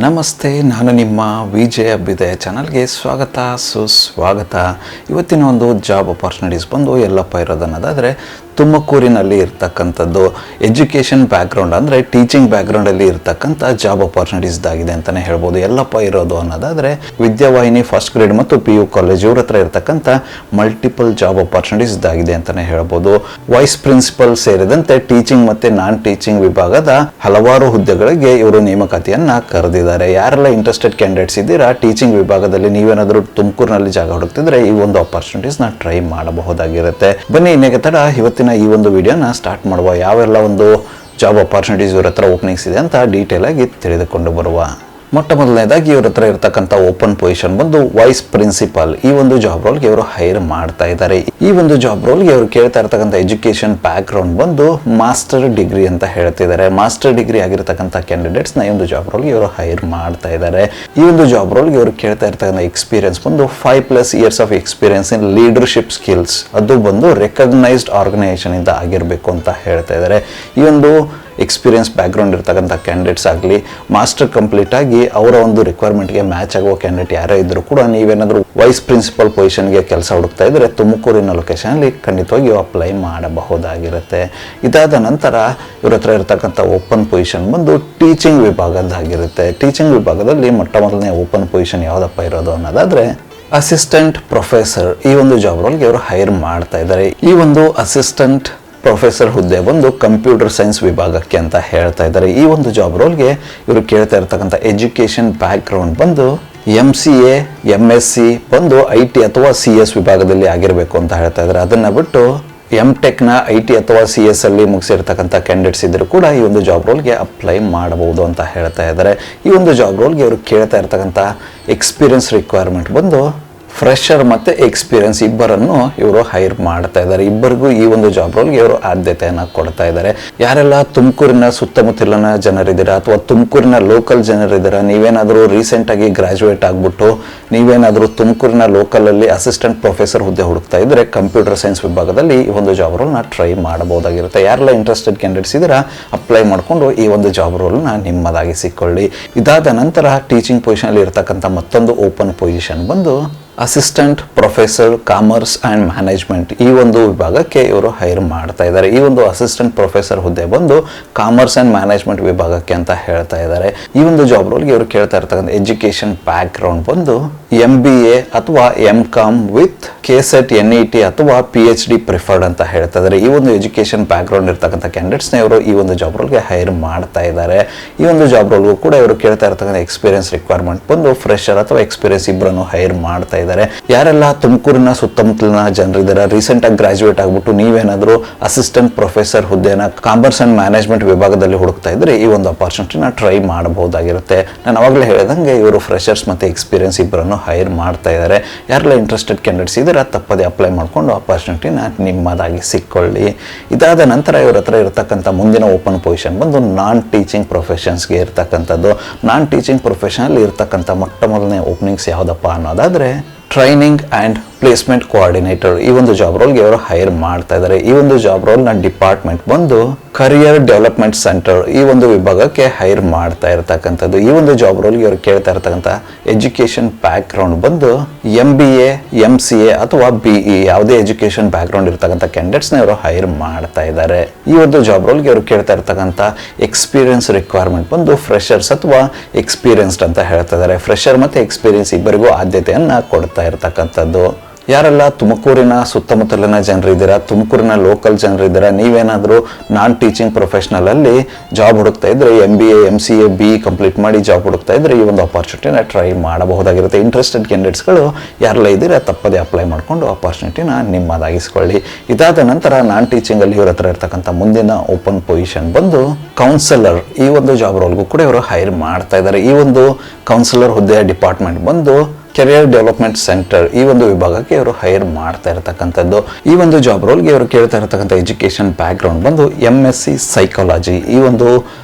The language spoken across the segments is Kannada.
ನಮಸ್ತೆ, ನಾನು ನಿಮ್ಮ ವಿಜಯ ಅಭ್ಯುದಯ ಚಾನಲ್ಗೆ ಸ್ವಾಗತ ಸುಸ್ವಾಗತ. ಇವತ್ತಿನ ಒಂದು ಜಾಬ್ ಅಪಾರ್ಚುನಿಟೀಸ್ ಬಂದು ಎಲ್ಲಪ್ಪ ಇರೋದನ್ನೋದಾದರೆ ತುಮಕೂರಿನಲ್ಲಿ ಇರ್ತಕ್ಕಂಥದ್ದು ಎಜುಕೇಷನ್ ಬ್ಯಾಕ್ಗ್ರೌಂಡ್ ಅಂದರೆ ಟೀಚಿಂಗ್ ಬ್ಯಾಕ್ಗ್ರೌಂಡಲ್ಲಿ ಇರ್ತಕ್ಕಂಥ ಜಾಬ್ ಅಪಾರ್ಚುನಿಟೀಸ್ದಾಗಿದೆ ಅಂತಲೇ ಹೇಳ್ಬೋದು. ಎಲ್ಲಪ್ಪ ಇರೋದು ಅನ್ನೋದಾದರೆ ವಿದ್ಯಾವಾಹಿನಿ ಫಸ್ಟ್ ಗ್ರೇಡ್ ಮತ್ತು PU ಕಾಲೇಜ್ ಇವ್ರ ಹತ್ರ ಇರ್ತಕ್ಕಂಥ ಮಲ್ಟಿಪಲ್ ಜಾಬ್ ಅಪಾರ್ಚುನಿಟೀಸ್ದಾಗಿದೆ ಅಂತಲೇ ಹೇಳ್ಬೋದು. ವೈಸ್ ಪ್ರಿನ್ಸಿಪಲ್ ಸೇರಿದಂತೆ ಟೀಚಿಂಗ್ ಮತ್ತು ನಾನ್ ಟೀಚಿಂಗ್ ವಿಭಾಗದ ಹಲವಾರು ಹುದ್ದೆಗಳಿಗೆ ಇವರು ನೇಮಕಾತಿಯನ್ನು ಕರೆದಿದ್ದಾರೆ. ಯಾರೆಲ್ಲ ಇಂಟ್ರೆಸ್ಟೆಡ್ ಕ್ಯಾಂಡಿಡೇಟ್ಸ್ ಇದ್ದೀರಾ ಟೀಚಿಂಗ್ ವಿಭಾಗದಲ್ಲಿ, ನೀವೇನಾದರೂ ತುಮಕೂರಿನಲ್ಲಿ ಜಾಗ ಹುಡುಕ್ತಿದ್ರೆ ಈ ಒಂದು ಅಪಾರ್ಚುನಿಟೀಸ್ನ ಟ್ರೈ ಮಾಡಬಹುದಾಗಿರುತ್ತೆ. ಬನ್ನಿ ಇನ್ನೇಕೆ ತಡ ಇವತ್ತಿನ ಈ ಒಂದು ವಿಡಿಯೋನ ಸ್ಟಾರ್ಟ್ ಮಾಡುವ. ಯಾವೆಲ್ಲ ಒಂದು ಜಾಬ್ ಅಪಾರ್ಚುನಿಟೀಸ್ ಇವ್ರ ಹತ್ರ ಓಪನಿಂಗ್ಸ್ ಇದೆ ಅಂತ ಡೀಟೇಲ್ ಆಗಿ ತಿಳಿದುಕೊಂಡು ಬರುವ. ಮೊಟ್ಟ ಮೊದಲನೇದಾಗಿ ಇವ್ರ ಹತ್ರ ಇರ್ತಕ್ಕಂಥ ಓಪನ್ ಪೊಸಿಷನ್ ಬಂದು ವೈಸ್ ಪ್ರಿನ್ಸಿಪಾಲ್. ಈ ಒಂದು ಜಾಬ್ ರೋಲ್ಗೆ ಇವರು ಹೈರ್ ಮಾಡ್ತಾ ಇದ್ದಾರೆ. ಈ ಒಂದು ಜಾಬ್ ರೋಲ್ಗೆ ಇವರು ಕೇಳ್ತಾ ಇರ್ತಕ್ಕಂಥ ಎಜುಕೇಶನ್ ಬ್ಯಾಕ್ ಗ್ರೌಂಡ್ ಬಂದು ಮಾಸ್ಟರ್ ಡಿಗ್ರಿ ಅಂತ ಹೇಳ್ತಿದ್ದಾರೆ. ಮಾಸ್ಟರ್ ಡಿಗ್ರಿ ಆಗಿರ್ತಕ್ಕಂಥ ಕ್ಯಾಂಡಿಡೇಟ್ಸ್ನ ಈ ಒಂದು ಜಾಬ್ ರೋಲ್ಗೆ ಇವರು ಹೈರ್ ಮಾಡ್ತಾ ಇದ್ದಾರೆ. ಈ ಒಂದು ಜಾಬ್ ರೋಲ್ಗೆ ಇವರು ಕೇಳ್ತಾ ಇರ್ತಕ್ಕಂಥ ಎಕ್ಸ್ಪೀರಿಯನ್ಸ್ ಬಂದು 5+ years of experience in leadership skills, ಅದು ಬಂದು ರೆಕಗ್ನೈಸ್ಡ್ ಆರ್ಗನೈಸೇಷನ್ ಇಂದ ಆಗಿರಬೇಕು ಅಂತ ಹೇಳ್ತಾ ಇದ್ದಾರೆ. ಈ ಒಂದು ಎಕ್ಸ್ಪೀರಿಯನ್ಸ್ ಬ್ಯಾಕ್ಗ್ರೌಂಡ್ ಇರ್ತಕ್ಕಂಥ ಕ್ಯಾಂಡಿಡೇಟ್ಸ್ ಆಗಲಿ, ಮಾಸ್ಟರ್ ಕಂಪ್ಲೀಟ್ ಆಗಿ ಅವರ ಒಂದು ರಿಕ್ವೈರ್ಮೆಂಟ್ಗೆ ಮ್ಯಾಚ್ ಆಗುವ ಕ್ಯಾಂಡಿಡೇಟ್ ಯಾರೇ ಇದ್ದರೂ ಕೂಡ ನೀವೇನಾದರೂ ವೈಸ್ ಪ್ರಿನ್ಸಿಪಲ್ ಪೊಸಿಷನ್ಗೆ ಕೆಲಸ ಹುಡುಕ್ತಾ ಇದ್ದರೆ ತುಮಕೂರಿನ ಲೊಕೇಶನಲ್ಲಿ ಖಂಡಿತವಾಗಿ ಅಪ್ಲೈ ಮಾಡಬಹುದಾಗಿರುತ್ತೆ. ಇದಾದ ನಂತರ ಇವ್ರ ಹತ್ರ ಇರ್ತಕ್ಕಂಥ ಓಪನ್ ಪೊಸಿಷನ್ ಬಂದು ಟೀಚಿಂಗ್ ವಿಭಾಗದಾಗಿರುತ್ತೆ. ಟೀಚಿಂಗ್ ವಿಭಾಗದಲ್ಲಿ ಮೊಟ್ಟ ಮೊದಲನೇ ಓಪನ್ ಪೊಸಿಷನ್ ಯಾವುದಪ್ಪ ಇರೋದು ಅನ್ನೋದಾದರೆ ಅಸಿಸ್ಟೆಂಟ್ ಪ್ರೊಫೆಸರ್. ಈ ಒಂದು ಜಾಬ್ ರೋಲ್ಗೆ ಇವರು ಹೈರ್ ಮಾಡ್ತಾ ಇದ್ದಾರೆ. ಈ ಒಂದು ಅಸಿಸ್ಟೆಂಟ್ ಪ್ರೊಫೆಸರ್ ಹುದ್ದೆ ಬಂದು ಕಂಪ್ಯೂಟರ್ ಸೈನ್ಸ್ ವಿಭಾಗಕ್ಕೆ ಅಂತ ಹೇಳ್ತಾ ಇದ್ದಾರೆ. ಈ ಒಂದು ಜಾಬ್ ರೋಲ್ಗೆ ಇವರು ಕೇಳ್ತಾ ಇರ್ತಕ್ಕಂಥ ಎಜುಕೇಷನ್ ಬ್ಯಾಕ್ಗ್ರೌಂಡ್ ಬಂದು MCA MSc ಬಂದು IT ಅಥವಾ CS ವಿಭಾಗದಲ್ಲಿ ಆಗಿರಬೇಕು ಅಂತ ಹೇಳ್ತಾ ಇದ್ದಾರೆ. ಅದನ್ನು ಬಿಟ್ಟು MTechನ IT ಅಥವಾ CS ಅಲ್ಲಿ ಮುಗಿಸಿರ್ತಕ್ಕಂಥ ಕ್ಯಾಂಡಿಡೇಟ್ಸ್ ಇದ್ದರೂ ಕೂಡ ಈ ಒಂದು ಜಾಬ್ ರೋಲ್ಗೆ ಅಪ್ಲೈ ಮಾಡಬಹುದು ಅಂತ ಹೇಳ್ತಾ ಇದ್ದಾರೆ. ಈ ಒಂದು ಜಾಬ್ ರೋಲ್ಗೆ ಇವರು ಕೇಳ್ತಾ ಇರ್ತಕ್ಕಂಥ ಎಕ್ಸ್ಪೀರಿಯನ್ಸ್ ರಿಕ್ವೈರ್ಮೆಂಟ್ ಬಂದು ಫ್ರೆಷರ್ ಮತ್ತು ಎಕ್ಸ್ಪೀರಿಯನ್ಸ್ ಇಬ್ಬರನ್ನು ಇವರು ಹೈರ್ ಮಾಡ್ತಾ ಇದ್ದಾರೆ. ಇಬ್ಬರಿಗೂ ಈ ಒಂದು ಜಾಬ್ ರೋಲ್ಗೆ ಇವರು ಆದ್ಯತೆಯನ್ನು ಕೊಡ್ತಾ ಇದ್ದಾರೆ. ಯಾರೆಲ್ಲ ತುಮಕೂರಿನ ಸುತ್ತಮುತ್ತಲಿನ ಜನರಿದ್ದೀರಾ ಅಥವಾ ತುಮಕೂರಿನ ಲೋಕಲ್ ಜನರಿದ್ದೀರಾ, ನೀವೇನಾದರೂ ರೀಸೆಂಟಾಗಿ ಗ್ರಾಜುಯೇಟ್ ಆಗಿಬಿಟ್ಟು ನೀವೇನಾದರೂ ತುಮಕೂರಿನ ಲೋಕಲಲ್ಲಿ ಅಸಿಸ್ಟೆಂಟ್ ಪ್ರೊಫೆಸರ್ ಹುದ್ದೆ ಹುಡುಕ್ತಾ ಇದ್ದರೆ ಕಂಪ್ಯೂಟರ್ ಸೈನ್ಸ್ ವಿಭಾಗದಲ್ಲಿ ಈ ಒಂದು ಜಾಬ್ ರೋಲ್ನ ಟ್ರೈ ಮಾಡಬಹುದಾಗಿರುತ್ತೆ. ಯಾರೆಲ್ಲ ಇಂಟ್ರೆಸ್ಟೆಡ್ ಕ್ಯಾಂಡಿಡೇಟ್ಸ್ ಇದ್ದೀರಾ ಅಪ್ಲೈ ಮಾಡಿಕೊಂಡು ಈ ಒಂದು ಜಾಬ್ ರೋಲ್ನ ನಿಮ್ಮದಾಗಿಸಿಕೊಳ್ಳಿ. ಇದಾದ ನಂತರ ಟೀಚಿಂಗ್ ಪೊಸಿಷನಲ್ಲಿ ಇರ್ತಕ್ಕಂಥ ಮತ್ತೊಂದು ಓಪನ್ ಪೊಸಿಷನ್ ಬಂದು assistant professor commerce and management. ಈ ಒಂದು ವಿಭಾಗಕ್ಕೆ ಇವರು ಹೈರ್ ಮಾಡ್ತಾ ಇದ್ದಾರೆ. ಈ ಒಂದು ಅಸಿಸ್ಟೆಂಟ್ ಪ್ರೊಫೆಸರ್ ಹುದ್ದೆ ಬಂದು ಕಾಮರ್ಸ್ ಆ್ಯಂಡ್ ಮ್ಯಾನೇಜ್ಮೆಂಟ್ ವಿಭಾಗಕ್ಕೆ ಅಂತ ಹೇಳ್ತಾ ಇದ್ದಾರೆ. ಈ ಒಂದು ಜಾಬ್ ರೋಲ್ಗೆ ಇವರು ಕೇಳ್ತಾ ಇರ್ತಕ್ಕಂಥ ಎಜುಕೇಷನ್ ಬ್ಯಾಕ್ಗ್ರೌಂಡ್ ಬಂದು MBA ಅಥವಾ MCom ವಿತ್ KCET NET ಅಥವಾ PhD ಪ್ರಿಫರ್ಡ್ ಅಂತ ಹೇಳ್ತಾ ಇದ್ದಾರೆ. ಈ ಒಂದು ಎಜುಕೇಷನ್ ಬ್ಯಾಕ್ಗ್ರೌಂಡ್ ಇರ್ತಕ್ಕಂಥ ಕ್ಯಾಂಡಿಡೇಟ್ಸ್ನ ಇವರು ಈ ಒಂದು ಜಾಬ್ ರೋಲ್ಗೆ ಹೈರ್ ಮಾಡ್ತಾ ಇದ್ದಾರೆ. ಈ ಒಂದು ಜಾಬ್ ರೋಲ್ಗೂ ಕೂಡ ಇವರು ಕೇಳ್ತಾ ಇರ್ತಕ್ಕಂಥ ಎಕ್ಸ್ಪೀರಿಯನ್ಸ್ ರಿಕ್ವೈರ್ಮೆಂಟ್ ಬಂದು ಫ್ರೆಷರ್ ಅಥವಾ ಎಕ್ಸ್ಪೀರಿಯನ್ಸ್ ಇಬ್ಬರನ್ನು ಹೈರ್ ಮಾಡ್ತಾ ಇದ್ದಾರೆ. ಯಾರೆಲ್ಲ ತುಮಕೂರಿನ ಸುತ್ತಮುತ್ತಲಿನ ಜನರಿದ್ದಾರೆ, ರೀಸೆಂಟ್ ಆಗಿ ಗ್ರಾಜುಯೇಟ್ ಆಗ್ಬಿಟ್ಟು ನೀವೇನಾದರೂ ಅಸಿಸ್ಟೆಂಟ್ ಪ್ರೊಫೆಸರ್ ಹುದ್ದೆನ ಕಾಮರ್ಸ್ ಅಂಡ್ ಮ್ಯಾನೇಜ್ಮೆಂಟ್ ವಿಭಾಗದಲ್ಲಿ ಹುಡುಕ್ತಾ ಇದ್ರೆ ಈ ಒಂದು ಅಪಾರ್ಚುನಿಟಿನ ಟ್ರೈ ಮಾಡಬಹುದಾಗಿರುತ್ತೆ. ನಾನು ಅವಾಗಲೇ ಹೇಳಿದಂಗೆ ಇವರು ಫ್ರೆಷರ್ಸ್ ಮತ್ತು ಎಕ್ಸ್ಪೀರಿಯನ್ಸ್ ಇಬ್ಬರನ್ನು ಹೈರ್ ಮಾಡ್ತಾ ಇದ್ದಾರೆ. ಯಾರೆಲ್ಲ ಇಂಟ್ರೆಸ್ಟೆಡ್ ಕ್ಯಾಂಡಿಡೇಟ್ಸ್ ಇದ್ದಾರೆ ತಪ್ಪದೆ ಅಪ್ಲೈ ಮಾಡಿಕೊಂಡು ಅಪಾರ್ಚುನಿಟಿನ ನಿಮ್ಮದಾಗಿಸಿಕೊಳ್ಳಿ. ಇದಾದ ನಂತರ ಇವ್ರ ಹತ್ರ ಇರತಕ್ಕಂಥ ಮುಂದಿನ ಓಪನ್ ಪೊಸಿಷನ್ ಬಂದು ನಾನ್ ಟೀಚಿಂಗ್ ಪ್ರೊಫೆಷನ್ಸ್ಗೆ ಇರ್ತಕ್ಕಂಥದ್ದು. ನಾನ್ ಟೀಚಿಂಗ್ ಪ್ರೊಫೆಷನಲ್ಲಿ ಇರ್ತಕ್ಕಂಥ ಮೊಟ್ಟ ಮೊದಲನೇ ಓಪನಿಂಗ್ಸ್ ಯಾವುದಪ್ಪ ಅನ್ನೋದಾದರೆ ಟ್ರೈನಿಂಗ್ ಆ್ಯಂಡ್ ಪ್ಲೇಸ್ಮೆಂಟ್ ಕೋಆರ್ಡಿನೇಟರ್. ಈ ಒಂದು ಜಾಬ್ ರೋಲ್ಗೆ ಇವರು ಹೈರ್ ಮಾಡ್ತಾ ಇದ್ದಾರೆ. ಈ ಒಂದು ಜಾಬ್ ರೋಲ್ನ ಡಿಪಾರ್ಟ್ಮೆಂಟ್ ಬಂದು ಕರಿಯರ್ ಡೆವಲಪ್ಮೆಂಟ್ ಸೆಂಟರ್ ಈ ಒಂದು ವಿಭಾಗಕ್ಕೆ ಹೈರ್ ಮಾಡ್ತಾ ಇರ್ತಕ್ಕಂಥದ್ದು. ಈ ಒಂದು ಜಾಬ್ ರೋಲ್ಗೆ ಇವರು ಕೇಳ್ತಾ ಇರ್ತಕ್ಕಂಥ ಎಜುಕೇಷನ್ ಬ್ಯಾಕ್ಗ್ರೌಂಡ್ ಬಂದು MBA MCA ಅಥವಾ BE ಯಾವುದೇ ಎಜುಕೇಷನ್ ಬ್ಯಾಕ್ಗ್ರೌಂಡ್ ಇರ್ತಕ್ಕಂಥ ಕ್ಯಾಂಡಿಡೇಟ್ಸ್ನ ಇವರು ಹೈರ್ ಮಾಡ್ತಾ ಇದ್ದಾರೆ. ಈ ಒಂದು ಜಾಬ್ ರೋಲ್ಗೆ ಇವರು ಕೇಳ್ತಾ ಇರ್ತಕ್ಕಂಥ ಎಕ್ಸ್ಪೀರಿಯನ್ಸ್ ರಿಕ್ವೈರ್ಮೆಂಟ್ ಬಂದು ಫ್ರೆಷರ್ಸ್ ಅಥವಾ ಎಕ್ಸ್ಪೀರಿಯನ್ಸ್ಡ್ ಅಂತ ಹೇಳ್ತಾ ಇದ್ದಾರೆ. ಫ್ರೆಷರ್ ಮತ್ತು ಎಕ್ಸ್ಪೀರಿಯನ್ಸ್ ಇಬ್ಬರಿಗೂ ಆದ್ಯತೆಯನ್ನು ಕೊಡ್ತಾ ಇರ್ತಕ್ಕಂಥದ್ದು. ಯಾರೆಲ್ಲ ತುಮಕೂರಿನ ಸುತ್ತಮುತ್ತಲಿನ ಜನರಿದ್ದೀರಾ, ತುಮಕೂರಿನ ಲೋಕಲ್ ಜನರಿದ್ದೀರಾ, ನೀವೇನಾದರೂ ನಾನ್ ಟೀಚಿಂಗ್ ಪ್ರೊಫೆಷನಲಲ್ಲಿ ಜಾಬ್ ಹುಡುಕ್ತಾ ಇದ್ದರೆ MBA MCA BE ಕಂಪ್ಲೀಟ್ ಮಾಡಿ ಜಾಬ್ ಹುಡುಕ್ತಾ ಇದ್ದರೆ ಈ ಒಂದು ಅಪಾರ್ಚುನಿಟಿನ ಟ್ರೈ ಮಾಡಬಹುದಾಗಿರುತ್ತೆ. ಇಂಟ್ರೆಸ್ಟೆಡ್ ಕ್ಯಾಂಡಿಡೇಟ್ಸ್ಗಳು ಯಾರೆಲ್ಲ ಇದ್ದೀರಾ ತಪ್ಪದೇ ಅಪ್ಲೈ ಮಾಡಿಕೊಂಡು ಅಪಾರ್ಚುನಿಟಿನ ನಿಮ್ಮದಾಗಿಸ್ಕೊಳ್ಳಿ. ಇದಾದ ನಂತರ ನಾನ್ ಟೀಚಿಂಗಲ್ಲಿ ಇವ್ರ ಹತ್ರ ಇರ್ತಕ್ಕಂಥ ಮುಂದಿನ ಓಪನ್ ಪೊಸಿಷನ್ ಬಂದು ಕೌನ್ಸಲರ್. ಈ ಒಂದು ಜಾಬ್ ರೋಲ್ಗೂ ಕೂಡ ಇವರು ಹೈರ್ ಮಾಡ್ತಾ ಇದ್ದಾರೆ. ಈ ಒಂದು ಕೌನ್ಸಲರ್ ಹುದ್ದೆಯ ಡಿಪಾರ್ಟ್ಮೆಂಟ್ ಬಂದು ಕೆರಿಯರ್ ಡೆವಲಪ್ಮೆಂಟ್ ಸೆಂಟರ್ ಈ ಒಂದು ವಿಭಾಗಕ್ಕೆ ಇವರು ಹೈರ್ ಮಾಡ್ತಾ ಇರತಕ್ಕಂಥದ್ದು. ಈ ಒಂದು ಜಾಬ್ ರೋಲ್ಗೆ ಇವರು ಕೇಳ್ತಾ ಇರತಕ್ಕಂಥ ಎಜುಕೇಷನ್ ಬ್ಯಾಕ್ಗ್ರೌಂಡ್ ಬಂದು MSc ಸೈಕಾಲಜಿ. ಈ ಒಂದು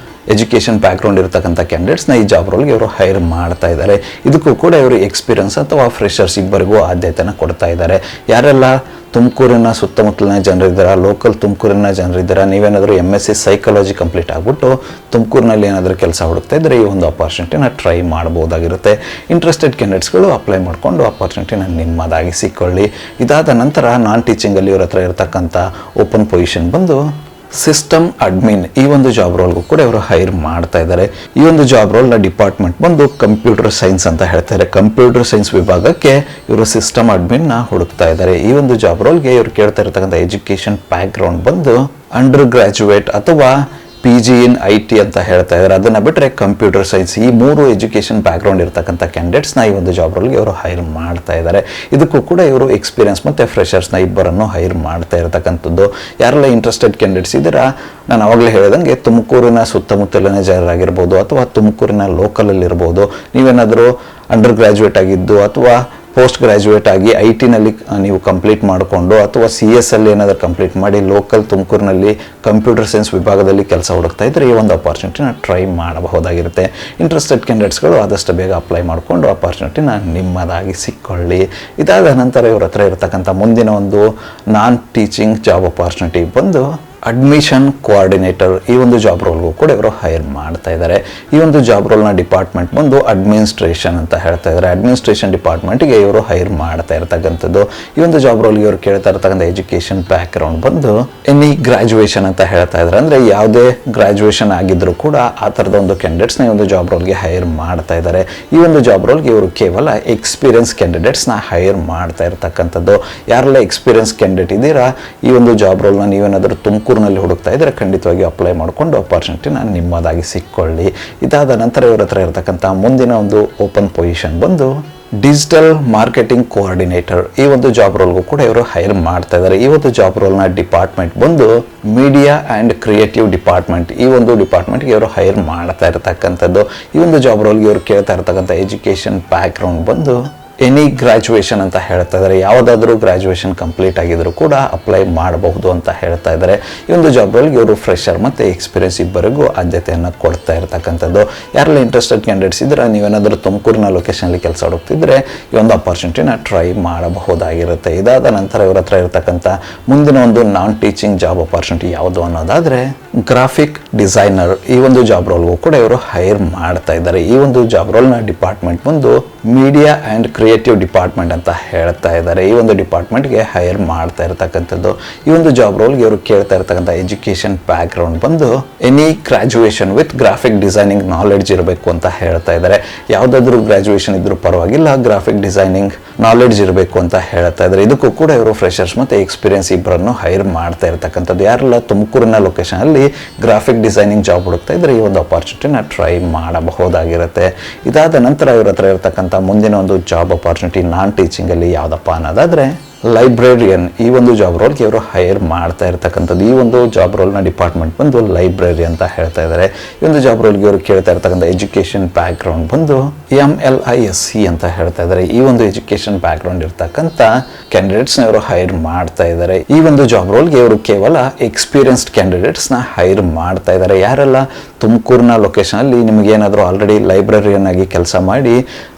ಎಜುಕೇಷನ್ ಬ್ಯಾಕ್ಗ್ರೌಂಡ್ ಇರತಕ್ಕಂಥ ಕ್ಯಾಂಡಿಡೇಟ್ಸ್ನ ಈ ಜಾಬ್ ರೋಲ್ಗೆ ಇವರು ಹೈರ್ ಮಾಡ್ತಾ ಇದ್ದಾರೆ. ಇದಕ್ಕೂ ಕೂಡ ಇವರು ಎಕ್ಸ್ಪೀರಿಯನ್ಸ್ ಅಥವಾ ಫ್ರೆಷರ್ಸ್ ಇಬ್ಬರಿಗೂ ಆದ್ಯತೆಯನ್ನು ಕೊಡ್ತಾ ಇದ್ದಾರೆ. ಯಾರೆಲ್ಲ ತುಮಕೂರಿನ ಸುತ್ತಮುತ್ತಲಿನ ಜನರಿದ್ದೀರಾ, ಲೋಕಲ್ ತುಮಕೂರಿನ ಜನರಿದ್ದೀರಾ, ನೀವೇನಾದರೂ MSc ಸೈಕಾಲಜಿ ಕಂಪ್ಲೀಟ್ ಆಗಿಬಿಟ್ಟು ತುಮಕೂರಿನಲ್ಲಿ ಏನಾದರೂ ಕೆಲಸ ಹುಡುಕ್ತಾ ಇದ್ದರೆ ಈ ಒಂದು ಅಪಾರ್ಚುನಿಟಿನ ಟ್ರೈ ಮಾಡ್ಬೋದಾಗಿರುತ್ತೆ. ಇಂಟ್ರೆಸ್ಟೆಡ್ ಕ್ಯಾಂಡಿಡೇಟ್ಸ್ಗಳು ಅಪ್ಲೈ ಮಾಡಿಕೊಂಡು ಅಪಾರ್ಚುನಿಟಿನ ನಿಮ್ಮದಾಗಿ ಸಿಕ್ಕೊಳ್ಳಿ. ಇದಾದ ನಂತರ ನಾನ್ ಟೀಚಿಂಗಲ್ಲಿ ಇವ್ರ ಹತ್ರ ಇರತಕ್ಕಂಥ ಓಪನ್ ಪೊಸಿಷನ್ ಬಂದು ಸಿಸ್ಟಮ್ ಅಡ್ಮಿನ್. ಈ ಒಂದು ಜಾಬ್ ರೋಲ್ಗೂ ಕೂಡ ಇವರು ಹೈರ್ ಮಾಡ್ತಾ ಇದ್ದಾರೆ. ಈ ಒಂದು ಜಾಬ್ ರೋಲ್ನ ಡಿಪಾರ್ಟ್ಮೆಂಟ್ ಬಂದು ಕಂಪ್ಯೂಟರ್ ಸೈನ್ಸ್ ಅಂತ ಹೇಳ್ತಾರೆ. ಕಂಪ್ಯೂಟರ್ ಸೈನ್ಸ್ ವಿಭಾಗಕ್ಕೆ ಇವರು ಸಿಸ್ಟಮ್ ಅಡ್ಮಿನ್ನ ಹುಡುಕ್ತಾ ಇದ್ದಾರೆ. ಈ ಒಂದು ಜಾಬ್ ರೋಲ್ಗೆ ಇವರು ಕೇಳ್ತಾ ಇರತಕ್ಕಂಥ ಎಜುಕೇಷನ್ ಬ್ಯಾಕ್ಗ್ರೌಂಡ್ ಬಂದು ಅಂಡರ್ ಗ್ರಾಜುಯೇಟ್ ಅಥವಾ PG in IT ಅಂತ ಹೇಳ್ತಾ ಇದ್ದಾರೆ. ಅದನ್ನು ಬಿಟ್ಟರೆ ಕಂಪ್ಯೂಟರ್ ಸೈನ್ಸ್, ಈ 3 ಎಜುಕೇಷನ್ ಬ್ಯಾಕ್ಗ್ರೌಂಡ್ ಇರತಕ್ಕಂಥ ಕ್ಯಾಂಡಿಡೇಟ್ಸ್ನ ಈ ಒಂದು ಜಾಬ್ ರೋಲ್ಗೆ ಇವರು ಹೈರ್ ಮಾಡ್ತಾ ಇದ್ದಾರೆ. ಇದಕ್ಕೂ ಕೂಡ ಇವರು ಎಕ್ಸ್ಪೀರಿಯನ್ಸ್ ಮತ್ತು ಫ್ರೆಷರ್ಸ್ನ ಇಬ್ಬರನ್ನು ಹೈರ್ ಮಾಡ್ತಾ ಇರತಕ್ಕಂಥದ್ದು. ಯಾರೆಲ್ಲ ಇಂಟ್ರೆಸ್ಟೆಡ್ ಕ್ಯಾಂಡಿಡೇಟ್ಸ್ ಇದ್ದೀರಾ, ನಾನು ಆವಾಗಲೇ ಹೇಳಿದಂಗೆ ತುಮಕೂರಿನ ಸುತ್ತಮುತ್ತಲಿನ ಜನರಾಗಿರ್ಬೋದು ಅಥವಾ ತುಮಕೂರಿನ ಲೋಕಲಲ್ಲಿರ್ಬೋದು, ನೀವೇನಾದರೂ ಅಂಡರ್ ಗ್ರಾಜುಯೇಟ್ ಆಗಿದ್ದು ಅಥವಾ ಪೋಸ್ಟ್ ಗ್ರಾಜುಯೇಟ್ ಆಗಿ IT-ನಲ್ಲಿ ನೀವು ಕಂಪ್ಲೀಟ್ ಮಾಡಿಕೊಂಡು ಅಥವಾ CS ಅಲ್ಲಿ ಏನಾದರೂ ಕಂಪ್ಲೀಟ್ ಮಾಡಿ ಲೋಕಲ್ ತುಮಕೂರಿನಲ್ಲಿ ಕಂಪ್ಯೂಟರ್ ಸೈನ್ಸ್ ವಿಭಾಗದಲ್ಲಿ ಕೆಲಸ ಹುಡುಕ್ತಾ ಇದ್ದರೆ ಈ ಒಂದು ಅಪಾರ್ಚುನಿಟಿನ ಟ್ರೈ ಮಾಡಬಹುದಾಗಿರುತ್ತೆ. ಇಂಟ್ರೆಸ್ಟೆಡ್ ಕ್ಯಾಂಡಿಡೇಟ್ಸ್ಗಳು ಆದಷ್ಟು ಬೇಗ ಅಪ್ಲೈ ಮಾಡಿಕೊಂಡು ಅಪಾರ್ಚುನಿಟಿನ ನಿಮ್ಮದಾಗಿ ಸಿಕ್ಕೊಳ್ಳಿ. ಇದಾದ ನಂತರ ಇವ್ರ ಹತ್ರ ಇರತಕ್ಕಂಥ ಮುಂದಿನ ಒಂದು ನಾನ್ ಟೀಚಿಂಗ್ ಜಾಬ್ ಅಪಾರ್ಚುನಿಟಿ ಬಂದು ಅಡ್ಮಿಷನ್ ಕೋಆರ್ಡಿನೇಟರ್. ಈ ಒಂದು ಜಾಬ್ ರೋಲ್ಗೂ ಕೂಡ ಇವರು ಹೈರ್ ಮಾಡ್ತಾ ಇದ್ದಾರೆ. ಈ ಒಂದು ಜಾಬ್ ರೋಲ್ನ ಡಿಪಾರ್ಟ್ಮೆಂಟ್ ಬಂದು ಅಡ್ಮಿನಿಸ್ಟ್ರೇಷನ್ ಅಂತ ಹೇಳ್ತಾ ಇದ್ದಾರೆ. ಅಡ್ಮಿನಿಸ್ಟ್ರೇಷನ್ ಡಿಪಾರ್ಟ್ಮೆಂಟ್ಗೆ ಇವರು ಹೈರ್ ಮಾಡ್ತಾ ಇರ್ತಕ್ಕಂಥದ್ದು. ಈ ಒಂದು ಜಾಬ್ ರೋಲ್ಗೆ ಇವರು ಕೇಳ್ತಾ ಇರ್ತಕ್ಕಂಥ ಎಜುಕೇಷನ್ ಬ್ಯಾಕ್ಗ್ರೌಂಡ್ ಬಂದು ಎನಿ ಗ್ರಾಜುಯೇಷನ್ ಅಂತ ಹೇಳ್ತಾ ಇದ್ದಾರೆ. ಅಂದರೆ ಯಾವುದೇ ಗ್ರಾಜುಯೇಷನ್ ಆಗಿದ್ರೂ ಕೂಡ ಆ ಥರದ ಒಂದು ಕ್ಯಾಂಡಿಡೇಟ್ಸ್ನ ಈ ಒಂದು ಜಾಬ್ ರೋಲ್ಗೆ ಹೈರ್ ಮಾಡ್ತಾ ಇದ್ದಾರೆ. ಈ ಒಂದು ಜಾಬ್ ರೋಲ್ಗೆ ಇವರು ಕೇವಲ ಎಕ್ಸ್ಪೀರಿಯನ್ಸ್ ಕ್ಯಾಂಡಿಡೇಟ್ಸ್ನ ಹೈರ್ ಮಾಡ್ತಾ ಇರ್ತಕ್ಕಂಥದ್ದು. ಯಾರೆಲ್ಲ ಎಕ್ಸ್ಪೀರಿಯನ್ಸ್ ಕ್ಯಾಂಡಿಡೇಟ್ ಇದ್ದೀರಾ, ಈ ಒಂದು ಜಾಬ್ ರೋಲ್ನ ನೀವೇನಾದರೂ ತುಮಕೂರಿನಲ್ಲಿ ಹುಡುಕ್ತಾ ಇದ್ದರೆ ಖಂಡಿತವಾಗಿ ಅಪ್ಲೈ ಮಾಡಿಕೊಂಡು ಅಪಾರ್ಚುನಿಟಿನ ನಿಮ್ಮದಾಗಿ ಸಿಕ್ಕೊಳ್ಳಿ. ಇದಾದ ನಂತರ ಇವ್ರ ಹತ್ರ ಇರತಕ್ಕಂಥ ಮುಂದಿನ ಒಂದು ಓಪನ್ ಪೊಸಿಷನ್ ಬಂದು ಡಿಜಿಟಲ್ ಮಾರ್ಕೆಟಿಂಗ್ ಕೋಆರ್ಡಿನೇಟರ್. ಈ ಒಂದು ಜಾಬ್ ರೋಲ್ಗೂ ಕೂಡ ಇವರು ಹೈರ್ ಮಾಡ್ತಾ ಇದ್ದಾರೆ. ಈ ಒಂದು ಜಾಬ್ ರೋಲ್ನ ಡಿಪಾರ್ಟ್ಮೆಂಟ್ ಬಂದು ಮೀಡಿಯಾ ಆ್ಯಂಡ್ ಕ್ರಿಯೇಟಿವ್ ಡಿಪಾರ್ಟ್ಮೆಂಟ್. ಈ ಒಂದು ಡಿಪಾರ್ಟ್ಮೆಂಟ್ಗೆ ಇವರು ಹೈರ್ ಮಾಡ್ತಾ ಇರತಕ್ಕಂಥದ್ದು. ಈ ಒಂದು ಜಾಬ್ ರೋಲ್ಗೆ ಇವರು ಕೇಳ್ತಾ ಇರತಕ್ಕಂಥ ಎಜುಕೇಷನ್ ಬ್ಯಾಕ್ಗ್ರೌಂಡ್ ಬಂದು ಎನಿ ಗ್ರಾಜುಯೇಷನ್ ಅಂತ ಹೇಳ್ತಾ ಇದ್ದಾರೆ. ಯಾವುದಾದ್ರೂ ಗ್ರಾಜುಯೇಷನ್ ಕಂಪ್ಲೀಟ್ ಆಗಿದ್ರು ಕೂಡ ಅಪ್ಲೈ ಮಾಡಬಹುದು ಅಂತ ಹೇಳ್ತಾ ಇದ್ದಾರೆ. ಈ ಒಂದು ಜಾಬ್ ರೋಲ್ಗೆ ಇವರು ಫ್ರೆಷರ್ ಮತ್ತು ಎಕ್ಸ್ಪೀರಿಯನ್ಸ್ ಇಬ್ಬರಿಗೂ ಆದ್ಯತೆಯನ್ನು ಕೊಡ್ತಾ ಇರತಕ್ಕಂಥದ್ದು. ಯಾರೆಲ್ಲ ಇಂಟ್ರೆಸ್ಟೆಡ್ ಕ್ಯಾಂಡಿಡೇಟ್ಸ್ ಇದ್ದರೆ ನೀವೇನಾದರೂ ತುಮಕೂರಿನ ಲೊಕೇಶನಲ್ಲಿ ಕೆಲಸ ಹುಡುಕ್ತಿದ್ರೆ ಈ ಒಂದು ಅಪಾರ್ಚುನಿಟಿನ ಟ್ರೈ ಮಾಡಬಹುದಾಗಿರುತ್ತೆ. ಇದಾದ ನಂತರ ಇವ್ರ ಹತ್ರ ಇರತಕ್ಕಂಥ ಮುಂದಿನ ಒಂದು ನಾನ್ ಟೀಚಿಂಗ್ ಜಾಬ್ ಅಪಾರ್ಚುನಿಟಿ ಯಾವುದು ಅನ್ನೋದಾದರೆ ಗ್ರಾಫಿಕ್ ಡಿಸೈನರ್. ಈ ಒಂದು ಜಾಬ್ ರೋಲ್ಗೂ ಕೂಡ ಇವರು ಹೈರ್ ಮಾಡ್ತಾ ಇದ್ದಾರೆ. ಈ ಒಂದು ಜಾಬ್ ರೋಲ್ನ ಡಿಪಾರ್ಟ್ಮೆಂಟ್ ಬಂದು ಮೀಡಿಯಾ ಆ್ಯಂಡ್ ಕ್ರಿಯೇಟಿವ್ ಡಿಪಾರ್ಟ್ಮೆಂಟ್ ಅಂತ ಹೇಳ್ತಾ ಇದ್ದಾರೆ. ಈ ಒಂದು ಡಿಪಾರ್ಟ್ಮೆಂಟ್ಗೆ ಹೈರ್ ಮಾಡ್ತಾ ಇರತಕ್ಕಂಥದ್ದು. ಈ ಒಂದು ಜಾಬ್ ರೋಲ್ಗೆ ಇವರು ಕೇಳ್ತಾ ಇರತಕ್ಕಂಥ ಎಜುಕೇಷನ್ ಬ್ಯಾಕ್ಗ್ರೌಂಡ್ ಬಂದು any graduation with graphic designing knowledge ಇರಬೇಕು ಅಂತ ಹೇಳ್ತಾ ಇದ್ದಾರೆ. ಯಾವುದಾದ್ರೂ ಗ್ರಾಜುಯೇಷನ್ ಇದ್ರೂ ಪರವಾಗಿಲ್ಲ, ಗ್ರಾಫಿಕ್ ಡಿಸೈನಿಂಗ್ ನಾಲೆಡ್ಜ್ ಇರಬೇಕು ಅಂತ ಹೇಳ್ತಾ ಇದ್ದಾರೆ. ಇದಕ್ಕೂ ಕೂಡ ಇವರು ಫ್ರೆಷರ್ಸ್ ಮತ್ತು ಎಕ್ಸ್ಪೀರಿಯನ್ಸ್ ಇಬ್ಬರನ್ನು ಹೈರ್ ಮಾಡ್ತಾ ಇರತಕ್ಕಂಥದ್ದು. ಯಾರೆಲ್ಲ ತುಮಕೂರಿನ ಲೊಕೇಶನಲ್ಲಿ ಗ್ರಾಫಿಕ್ ಡಿಸೈನಿಂಗ್ ಜಾಬ್ ಹುಡುಕ್ತಾ ಇದ್ರೆ ಈ ಒಂದು ಅಪಾರ್ಚುನಿಟಿನ ಟ್ರೈ ಮಾಡಬಹುದಾಗಿರುತ್ತೆ. ಇದಾದ ನಂತರ ಇವ್ರ ಹತ್ರ ಇರತಕ್ಕಂಥ ಮುಂದಿನ ಒಂದು ಜಾಬ್ ಅಪಾರ್ಚುನಿಟಿ ನಾನ್ ಟೀಚಿಂಗಲ್ಲಿ ಯಾವುದಪ್ಪ ಅನ್ನೋದಾದರೆ ಲೈಬ್ರೇರಿಯನ್. ಈ ಒಂದು ಜಾಬ್ ರೋಲ್ಗೆ ಇವರು ಹೈರ್ ಮಾಡ್ತಾ ಇರ್ತಕ್ಕಂಥದ್ದು. ಈ ಒಂದು ಜಾಬ್ ರೋಲ್ನ ಡಿಪಾರ್ಟ್ಮೆಂಟ್ ಬಂದು ಲೈಬ್ರರಿ ಅಂತ ಹೇಳ್ತಾ ಇದ್ದಾರೆ. ಈ ಒಂದು ಜಾಬ್ ರೋಲ್ಗೆ ಇವರು ಕೇಳ್ತಾ ಇರ್ತಕ್ಕಂಥ ಎಜುಕೇಷನ್ ಬ್ಯಾಕ್ಗ್ರೌಂಡ್ ಬಂದು MLISC ಅಂತ ಹೇಳ್ತಾ ಇದ್ದಾರೆ. ಈ ಒಂದು ಎಜುಕೇಷನ್ ಬ್ಯಾಕ್ಗ್ರೌಂಡ್ ಇರ್ತಕ್ಕಂಥ ಕ್ಯಾಂಡಿಡೇಟ್ಸ್ನ ಇವರು ಹೈರ್ ಮಾಡ್ತಾ ಇದ್ದಾರೆ. ಈ ಒಂದು ಜಾಬ್ ರೋಲ್ಗೆ ಇವರು ಕೇವಲ ಎಕ್ಸ್ಪೀರಿಯನ್ಸ್ಡ್ ಕ್ಯಾಂಡಿಡೇಟ್ಸ್ನ ಹೈರ್ ಮಾಡ್ತಾ ಇದ್ದಾರೆ. ಯಾರೆಲ್ಲ ತುಮಕೂರಿನ ಲೊಕೇಶನಲ್ಲಿ ನಿಮಗೇನಾದರೂ ಆಲ್ರೆಡಿ ಲೈಬ್ರರಿಯನ್ ಆಗಿ ಕೆಲಸ ಮಾಡಿ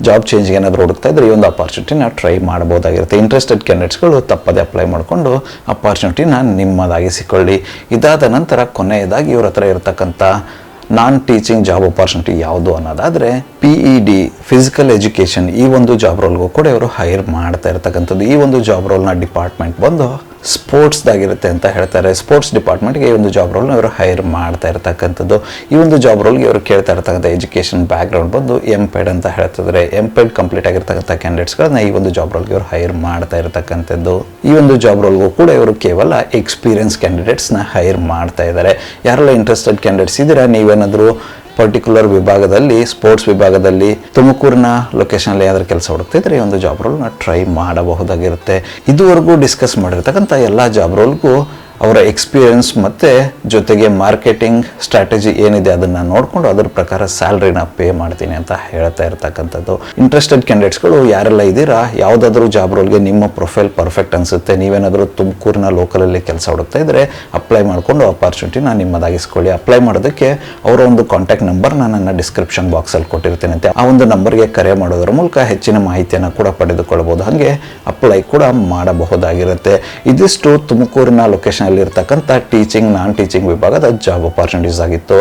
ಜಾಬ್ ಚೇಂಜ್ಗೆ ಏನಾದರೂ ಹುಡುಕ್ತಾ ಇದ್ರೆ ಈ ಒಂದು ಅಪಾರ್ಚುನಿಟಿನ ಟ್ರೈ ಮಾಡಬಹುದಾಗಿರುತ್ತೆ. ಇಂಟ್ರೆಸ್ಟೆಡ್ ಕ್ಯಾಂಡಿಡೇಟ್ಸ್ಗಳು ತಪ್ಪದೆ ಅಪ್ಲೈ ಮಾಡಿಕೊಂಡು ಅಪಾರ್ಚುನಿಟಿನ ನಿಮ್ಮದಾಗಿ ಸಿಕ್ಕೊಳ್ಳಿ. ಇದಾದ ನಂತರ ಕೊನೆಯದಾಗಿ ಇವ್ರ ಹತ್ರ ಇರತಕ್ಕಂಥ ನಾನ್ ಟೀಚಿಂಗ್ ಜಾಬ್ ಅಪಾರ್ಚುನಿಟಿ ಯಾವುದು ಅನ್ನೋದಾದರೆ PED ಫಿಸಿಕಲ್ ಎಜುಕೇಷನ್. ಈ ಒಂದು ಜಾಬ್ ರೋಲ್ಗೂ ಕೂಡ ಇವರು ಹೈರ್ ಮಾಡ್ತಾ ಇರ್ತಕ್ಕಂಥದ್ದು. ಈ ಒಂದು ಜಾಬ್ ರೋಲ್ನ ಡಿಪಾರ್ಟ್ಮೆಂಟ್ ಬಂದು ಸ್ಪೋರ್ಟ್ಸ್ದಾಗಿರುತ್ತೆ ಅಂತ ಹೇಳ್ತಾರೆ. ಸ್ಪೋರ್ಟ್ಸ್ ಡಿಪಾರ್ಟ್ಮೆಂಟ್ಗೆ ಈ ಒಂದು ಜಾಬ್ ರೋಲ್ನ ಇವರು ಹೈರ್ ಮಾಡ್ತಾ ಇರ್ತಕ್ಕಂಥದ್ದು. ಈ ಒಂದು ಜಾಬ್ ರೋಲ್ಗೆ ಇವರು ಕೇಳ್ತಾ ಇರ್ತಕ್ಕಂಥ ಎಜುಕೇಷನ್ ಬ್ಯಾಕ್ಗ್ರೌಂಡ್ ಬಂದು MPED ಅಂತ ಹೇಳ್ತಿದ್ದಾರೆ. MPED ಕಂಪ್ಲೀಟ್ ಆಗಿರ್ತಕ್ಕಂಥ ಕ್ಯಾಂಡಿಡೇಟ್ಸ್ಗಳನ್ನ ಈ ಒಂದು ಜಾಬ್ ರೋಲ್ಗೆ ಇವರು ಹೈರ್ ಮಾಡ್ತಾ ಇರ್ತಕ್ಕಂಥದ್ದು. ಈ ಒಂದು ಜಾಬ್ ರೋಲ್ಗೂ ಕೂಡ ಇವರು ಕೇವಲ ಎಕ್ಸ್ಪೀರಿಯನ್ಸ್ ಕ್ಯಾಂಡಿಡೇಟ್ಸ್ನ ಹೈರ್ ಮಾಡ್ತಾ ಇದ್ದಾರೆ. ಯಾರೆಲ್ಲ ಇಂಟ್ರೆಸ್ಟೆಡ್ ಕ್ಯಾಂಡಿಡೇಟ್ಸ್ ಇದ್ದೀರಾ, ನೀವೇನಾದರೂ ಪರ್ಟಿಕ್ಯುಲರ್ ವಿಭಾಗದಲ್ಲಿ ಸ್ಪೋರ್ಟ್ಸ್ ವಿಭಾಗದಲ್ಲಿ ತುಮಕೂರಿನ ಲೊಕೇಶನಲ್ಲಿ ಯಾವ್ದಾದ್ರು ಕೆಲಸ ಹುಡುಕ್ತಿದ್ರೆ ಈ ಒಂದು ಜಾಬ್ ರೋಲ್ನ ಟ್ರೈ ಮಾಡಬಹುದಾಗಿರುತ್ತೆ. ಇದುವರೆಗೂ ಡಿಸ್ಕಸ್ ಮಾಡಿರ್ತಕ್ಕಂಥ ಎಲ್ಲ ಜಾಬ್ ರೋಲ್ಗೂ ಅವರ ಎಕ್ಸ್ಪೀರಿಯನ್ಸ್ ಮತ್ತು ಜೊತೆಗೆ ಮಾರ್ಕೆಟಿಂಗ್ ಸ್ಟ್ರಾಟಜಿ ಏನಿದೆ ಅದನ್ನು ನೋಡಿಕೊಂಡು ಅದ್ರ ಪ್ರಕಾರ ಸ್ಯಾಲ್ರಿನ ಪೇ ಮಾಡ್ತೀನಿ ಅಂತ ಹೇಳ್ತಾ ಇರ್ತಕ್ಕಂಥದ್ದು. ಇಂಟ್ರೆಸ್ಟೆಡ್ ಕ್ಯಾಂಡಿಡೇಟ್ಸ್ಗಳು ಯಾರೆಲ್ಲ ಇದ್ದೀರಾ, ಯಾವುದಾದ್ರೂ ಜಾಬ್ ರೋಲ್ಗೆ ನಿಮ್ಮ ಪ್ರೊಫೈಲ್ ಪರ್ಫೆಕ್ಟ್ ಅನಿಸುತ್ತೆ, ನೀವೇನಾದರೂ ತುಮಕೂರಿನ ಲೋಕಲಲ್ಲಿ ಕೆಲಸ ಹುಡುಕ್ತಾ ಇದ್ದರೆ ಅಪ್ಲೈ ಮಾಡಿಕೊಂಡು ಅಪಾರ್ಚುನಿಟಿನ ನಿಮ್ಮದಾಗಿಸ್ಕೊಳ್ಳಿ. ಅಪ್ಲೈ ಮಾಡೋದಕ್ಕೆ ಅವರ ಒಂದು ಕಾಂಟ್ಯಾಕ್ಟ್ ನಂಬರ್ನ ನನ್ನ ಡಿಸ್ಕ್ರಿಪ್ಷನ್ ಬಾಕ್ಸಲ್ಲಿ ಕೊಟ್ಟಿರ್ತೀನಿ ಅಂತೆ. ಆ ಒಂದು ನಂಬರ್ಗೆ ಕರೆ ಮಾಡೋದರ ಮೂಲಕ ಹೆಚ್ಚಿನ ಮಾಹಿತಿಯನ್ನು ಕೂಡ ಪಡೆದುಕೊಳ್ಳಬಹುದು, ಹಾಗೆ ಅಪ್ಲೈ ಕೂಡ ಮಾಡಬಹುದಾಗಿರುತ್ತೆ. ಇದಿಷ್ಟು ತುಮಕೂರಿನ ಲೊಕೇಶನಲ್ಲಿ ಇರ್ತಕ್ಕಂಥ ಟೀಚಿಂಗ್, ನಾನ್ ಟೀಚಿಂಗ್ ವಿಭಾಗದ ಜಾಬ್ ಅಪಾರ್ಚುನಿಟೀಸ್ ಆಗಿತ್ತು.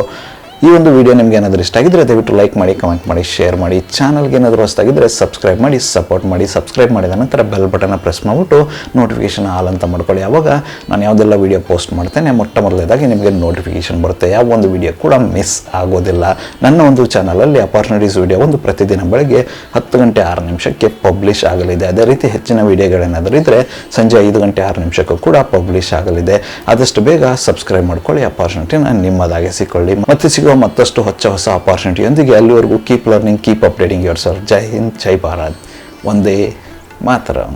ಈ ಒಂದು ವಿಡಿಯೋ ನಿಮ್ಗೆ ಏನಾದರೂ ಇಷ್ಟ ಆಗಿದ್ರೆ ದಯವಿಟ್ಟು ಲೈಕ್ ಮಾಡಿ, ಕಮೆಂಟ್ ಮಾಡಿ, ಶೇರ್ ಮಾಡಿ. ಚಾನಲ್ಗೆ ಏನಾದರೂ ಹೊಸದಾಗಿದ್ದರೆ ಸಬ್ಸ್ಕ್ರೈಬ್ ಮಾಡಿ, ಸಪೋರ್ಟ್ ಮಾಡಿ. ಸಬ್ಸ್ಕ್ರೈಬ್ ಮಾಡಿದ ನಂತರ ಬೆಲ್ ಬಟನ್ನ ಪ್ರೆಸ್ ಮಾಡಿಬಿಟ್ಟು ನೋಟಿಫಿಕೇಷನ್ ಆಲ್ ಅಂತ ಮಾಡ್ಕೊಳ್ಳಿ. ಆವಾಗ ನಾನು ಯಾವುದೆಲ್ಲ ವಿಡಿಯೋ ಪೋಸ್ಟ್ ಮಾಡ್ತೇನೆ ಮೊದಲನೇದಾಗಿ ನಿಮಗೆ ನೋಟಿಫಿಕೇಷನ್ ಬರುತ್ತೆ, ಯಾವ ಒಂದು ವಿಡಿಯೋ ಕೂಡ ಮಿಸ್ ಆಗೋದಿಲ್ಲ. ನನ್ನ ಒಂದು ಚಾನಲಲ್ಲಿ ಅಪಾರ್ಚುನಿಟೀಸ್ ವಿಡಿಯೋ ಒಂದು ಪ್ರತಿದಿನ ಬೆಳಗ್ಗೆ 10 ಗಂಟೆ 6 ನಿಮಿಷಕ್ಕೆ ಪಬ್ಲಿಷ್ ಆಗಲಿದೆ. ಅದೇ ರೀತಿ ಹೆಚ್ಚಿನ ವಿಡಿಯೋಗಳೇನಾದರೂ ಇದ್ದರೆ ಸಂಜೆ 5 ಗಂಟೆ 6 ನಿಮಿಷಕ್ಕೂ ಕೂಡ ಪಬ್ಲಿಷ್ ಆಗಲಿದೆ. ಆದಷ್ಟು ಬೇಗ ಸಬ್ಸ್ಕ್ರೈಬ್ ಮಾಡ್ಕೊಳ್ಳಿ, ಅಪಾರ್ಚುನಿಟಿನ ನಿಮ್ಮದಾಗಿಸಿಕೊಳ್ಳಿ. ಮತ್ತೆ ಸಿಗುವ ಮತ್ತಷ್ಟು ಹೊಸ ಅಪಾರ್ಚುನಿಟಿಯೊಂದಿಗೆ. ಅಲ್ಲಿವರೆಗೂ keep learning, keep updating yourself. ಜೈ ಹಿಂದ್, ಜೈ ಭಾರತ್, ವಂದೇ ಮಾತರಂ.